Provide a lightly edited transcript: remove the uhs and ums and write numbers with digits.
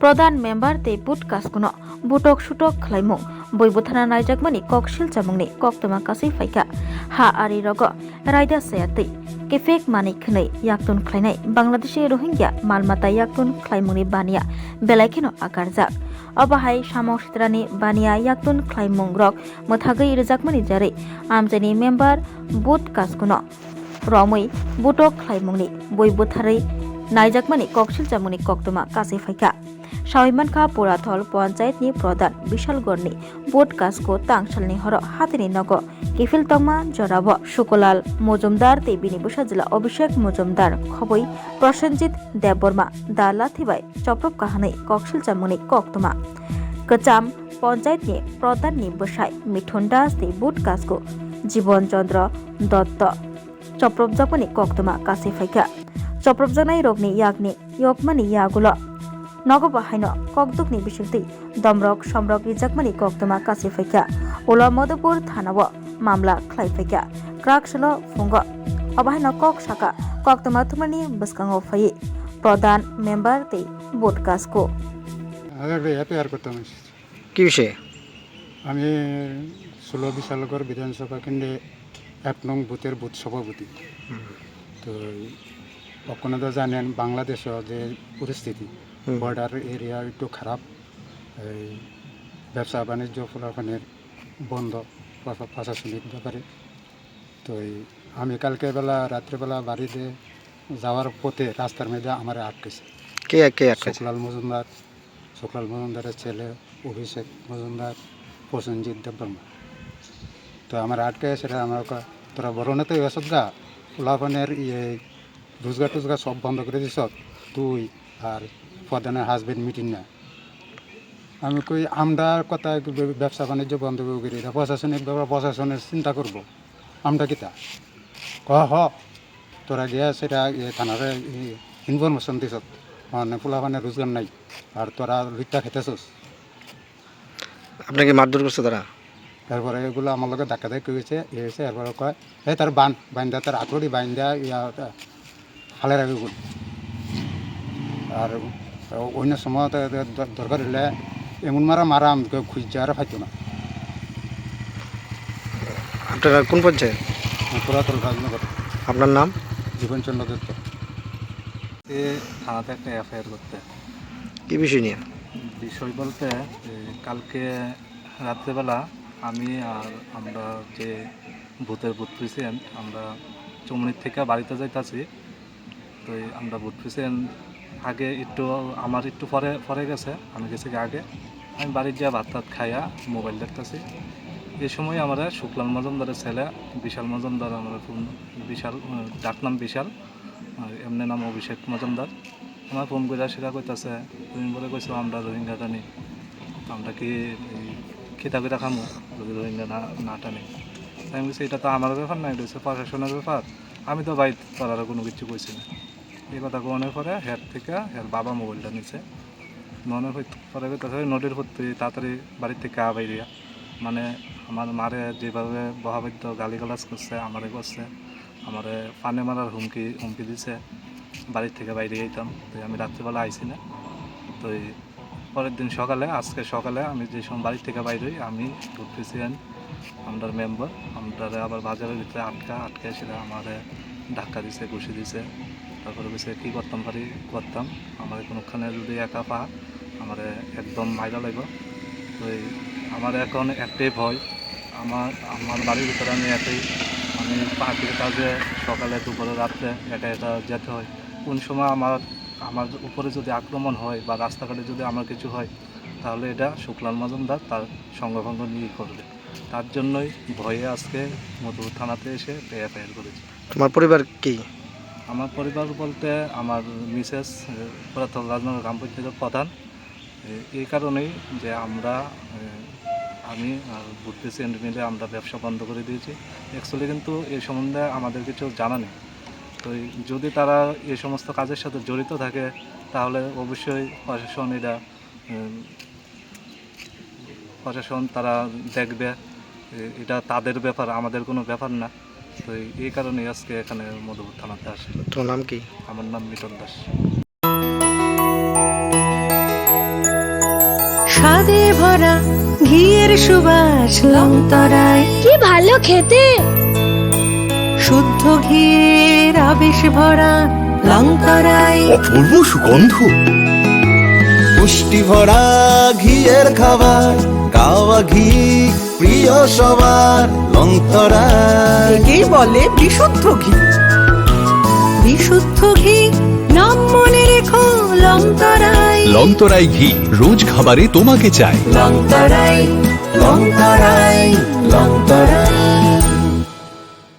প্রধান member te বুট কাসকুনো বুটক সুটক খালাইমু বইবুথানা নাইজাকমানি ককশিল চামুংনি কক্তমা কাসি ফাইকা হা আরি রগ রাইদা সায়াতৈ কেফেক মানিক খनै ইয়াকতুন খ্লাইনাই বাংলাদেশি রোহিঙ্গা মালমাতা ইয়াকতুন খ্লাইমুনি বানিয়া বেলাইখেনো আকারজাক অবাহাই সামক সিতরানি বানিয়া ইয়াকতুন খ্লাইমুং রক মথাগৈ রেজাকমানি জাरै আমজানি মেম্বার বুট কাসকুনো রमै বুটক খ্লাইমুংনি বইবুথাरै নাইজাকমানি ককশিল চামুনি কক্তমা কাসি ফাইকা সাইমানখা পোরাথল পঞ্চায়েতনি প্রধান বিশালগড়নি বোট কাসকো তাংসালনি হর হাতিনি নগ কিফিল তংমা জরাব সুকলাল মজুমদার তেবিনি বুসা জেলা অভিষেক মজুমদার খবই প্রসেনজিৎ দেববর্মা দা লাথিবাই চপ্রব কাহাनै ককশিল চামুনি কক্তমা কচাম পঞ্চায়েতনি প্রধাননি বসাই মিঠুন দাস তে বোট কাসকো জীবন চন্দ্র দত্ত চপ্রব জাপনি কক্তমা কাসি ফাইকা চপ্রব জানাই রগনি ইয়াগনি ইয়কমানি ইয়াগুলো নগবাহাইনো ককদুকনি বিশুলতি দমরক সমরক রিজাকমানি কক্তমা কাসি ফাইকা ওলা মধুপুর থানাও মামলা খ্লাই ফাইকা ক্রাকশলো ফুঙ্গ অবাহাইনো কক শাখা কক্তমা থুমানি বসকাঙ্গো ফাই প্রধান মেম্বার তে বোট কাসকো এফআইআর করতাম কি বিষয়ে? আমি 16 বিশালগড় বিধানসভা কেন্দ্রে 1 নং বুথের বুথ সভাপতি। তো আপনারা তো জানেন বাংলাদেশের যে পরিস্থিতি বর্ডার এরিয়া একটু খারাপ, এই ব্যবসা বাণিজ্য ফলাফলের বন্ধ প্রশাসনিক ব্যাপারে। তো আমি কালকে বেলা রাত্রেবেলা বাড়িতে যাওয়ার পথে রাস্তার মধ্যে আমার আটকেছে কে আটকেছে? শুক্লাল মজুমদারের ছেলে অভিষেক মজুমদার, প্রসেনজিৎ দেববর্মা। তো আমার আটকে সেটা আমার তোরা বড় নেতা এসব গা ফলাফলের রোজগার টোজগার সব বন্ধ করে দিস তুই আর প্রধানের হাজবেন্ড মিটিং না। আমি কই আমরা কথা ব্যবসা বাণিজ্য বন্ধ করি এটা প্রশাসনিক ব্যাপার, প্রশাসনের চিন্তা করবো আমরা কিতা হ তোরা গিয়া সেটা থানারে ইনফরমেশন দিস মানে ফলাফানের রোজগার নাই আর তোরা লুইটা খেতেছস। আপনাকে মারধর করছে তারা? তারপরে এগুলো আমার লগে ধাক্কা ধাক্কি হয়েছে এরপরে কয় তার বাইন্দা তার আঁকড়ি বাইন্দা ফালে রাখি গুল। আর অন্য সময় দরকার হলে এমন মারা আমি খুঁজছে আর ফাইতো না। আপনারা কোন পঞ্চায়েত? পুরাতন রাজনগর। আপনার নাম? জীবনচন্দ্র দত্ত। থানাতে একটা এফআইআর করতে। কি বিষয় নিয়ে? বিষয় বলতে কালকে রাত্রেবেলা আমি আর আমরা যে বুথের বুথ প্রেসিডেন্ট আমরা চমনির থেকে বাড়িতে যাইতেছি। তো আমরা বুথ প্রেসিডেন্ট আগে আমার একটু পরে গেছে, আমি গেছি আগে। আমি বাড়ির যা ভাত টাত খাইয়া মোবাইল দেখতেছি। এই সময় আমরা শুক্লাল মজুমদারের ছেলে বিশাল মজুমদার, আমরা বিশাল ডাকনাম বিশাল, এমনি নাম অভিষেক মজুমদার, আমার ফোন করে সেটা কইতাছে তুমি বলে কইছো আমরা রোহিঙ্গা টানি, আমরা কি খিতা করে খামো যদি রোহিঙ্গা না টানি। আমি বলছি এটা তো আমার ব্যাপার না, এটা হচ্ছে প্রশাসনের ব্যাপার, আমি তো বাইর করার কোনো কিছু কইছি না। এই কথা মনে করে হের থেকে হের বাবা মোবাইলটা নিছে, মনে পরে কইতাছে নোটের প্রতি তাড়াতাড়ি বাড়ির থেকে বাইরিয়া, মানে আমার মারে যেভাবে বহাবাদ্য গালিগালাজ করছে আমারে করছে, আমারে পানে মারার হুমকি দিছে, বাড়ির থেকে বাইরে যেতাম। তো আমি রাত্রিবেলা আইসি না। তো পরের দিন আজকে সকালে আমি যে সময় বাড়ির থেকে বাইরে হই, আমি বুথ প্রেসিডেন্ট আমরার মেম্বার আমরা আবার বাজারের ভিতরে আটকে সেটা আমারে ধাক্কা দিছে, ঘুষি দিছে। তারপরে বলছে কী করতাম আমার কোনোখানে যদি একা পা আমার একদম মাইরা লাগবে। তো আমার এখন একটাই ভয়, আমার বাড়ির ভিতরে আমি আমি পাখির কাজে সকালে দুপুরে রাত্রে একা যেতে হয়। কোন সময় আমার উপরে যদি আক্রমণ হয় বা রাস্তাঘাটে যদি আমার কিছু হয় তাহলে এটা শুক্লাল মজুমদার তার সঙ্গভঙ্গ নিয়ে করবে। তার জন্যই ভয়ে আজকে মধুপুর থানাতে এসে এফআইআর করেছি। তোমার পরিবার কি? আমার পরিবার বলতে আমার মিসেস পুরাতন রাজনগর গ্রাম পঞ্চায়েতের প্রধান। এই কারণেই যে আমি আর বুথ প্রেসিডেন্ট মিলে আমরা ব্যবসা বন্ধ করে দিয়েছি। অ্যাকচুয়ালি কিন্তু এই সম্বন্ধে আমাদের কিছু জানা নেই। তো যদি তারা এই সমস্ত কাজের সাথে জড়িত থাকে তাহলে অবশ্যই প্রশাসন তারা দেখবে, এটা তাদের ব্যাপার, আমাদের কোনো ব্যাপার না। তো এই কারণেই আজকে এখানে মধুপুর থানাতে আসে। তোমার নাম কি? আমার নাম মিটন দাস। স্বাদে ভরা ঘিয়ের সুবাস লংতরায়, কি ভালো খেতে। শুদ্ধ ঘিয়ের আবেশ ভরা লংতরায়, অপূর্ব সুগন্ধ, পুষ্টি ভরা ঘিয়ের খাবার, গাওয়া ঘি প্রিয় সবার লংতরায়। একেই বলে বিশুদ্ধ ঘি। বিশুদ্ধ ঘি নাম মনে রেখো লংতরায়। লংতরাই ঘি রোজ খাবারে তোমাকে চাই। লংতরাই লংতরাই লংতরাই।